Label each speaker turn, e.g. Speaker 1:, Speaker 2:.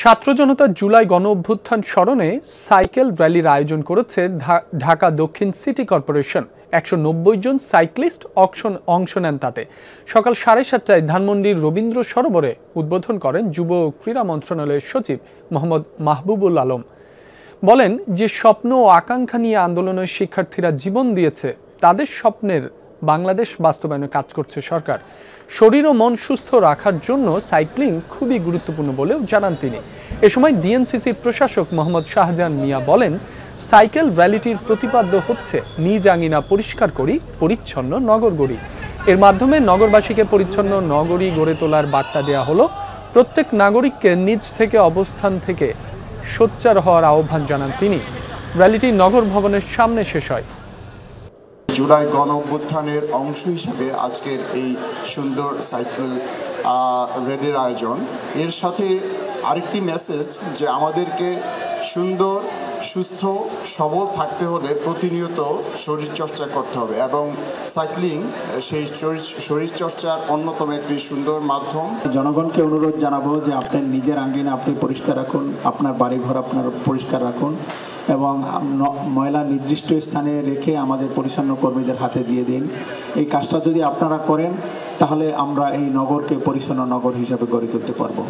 Speaker 1: ছাত্র জনতার জুলাই গণ-অভ্যুত্থান স্মরণে সাইকেল র্যালির আয়োজন করেছে ঢাকা দক্ষিণ সিটি কর্পোরেশন। ১৯০ জন সাইক্লিস্ট অংশ নেন তাতে। সকাল ৭:৩০টায় ধানমন্ডির রবীন্দ্র সরোবরে উদ্বোধন করেন যুব ও ক্রীড়া মন্ত্রণালয়ের সচিব মোহাম্মদ মাহবুবুল আলম। বলেন, যে স্বপ্ন ও আকাঙ্ক্ষা নিয়ে আন্দোলনের শিক্ষার্থীরা জীবন দিয়েছে, তাদের স্বপ্নের বাংলাদেশ বাস্তবায়নে কাজ করছে সরকার। শরীর ও মন সুস্থ রাখার জন্য সাইক্লিং খুবই গুরুত্বপূর্ণ বলেও জানান তিনি। এ সময় ডিএনসিসির প্রশাসক মোহাম্মদ শাহজাহান মিয়া বলেন, সাইকেল র্যালিটির প্রতিপাদ্য হচ্ছে নিজ আঙিনা পরিষ্কার করি, পরিচ্ছন্ন নগর গড়ি। এর মাধ্যমে নগরবাসীকে পরিচ্ছন্ন নগরী গড়ে তোলার বার্তা দেওয়া হলো। প্রত্যেক নাগরিককে নিজ থেকে অবস্থান থেকে সোচ্চার হওয়ার আহ্বান জানান তিনি। র্যালিটি নগর ভবনের সামনে শেষ হয়।
Speaker 2: জুলাই গণ-অভ্যুত্থানের অংশ হিসেবে আজকের এই সুন্দর সাইকেল র্যালির আয়োজন। এর সাথে আরেকটি মেসেজ যে আমাদেরকে সুন্দর, সুস্থ, সবল থাকতে হলে প্রতিনিয়ত শরীরচর্চা করতে হবে এবং সাইক্লিং সেই শরীরচর্চার অন্যতম একটি সুন্দর মাধ্যম।
Speaker 3: জনগণকে অনুরোধ জানাবো যে আপনার নিজের আঙ্গিনা আপনি পরিষ্কার রাখুন, আপনার বাড়িঘর আপনার পরিষ্কার রাখুন এবং ময়লা নির্দিষ্ট স্থানে রেখে আমাদের পরিচ্ছন্ন কর্মীদের হাতে দিয়ে দিন। এই কাজটা যদি আপনারা করেন তাহলে আমরা এই নগরকে পরিচ্ছন্ন নগর হিসাবে গড়ে তুলতে পারবো।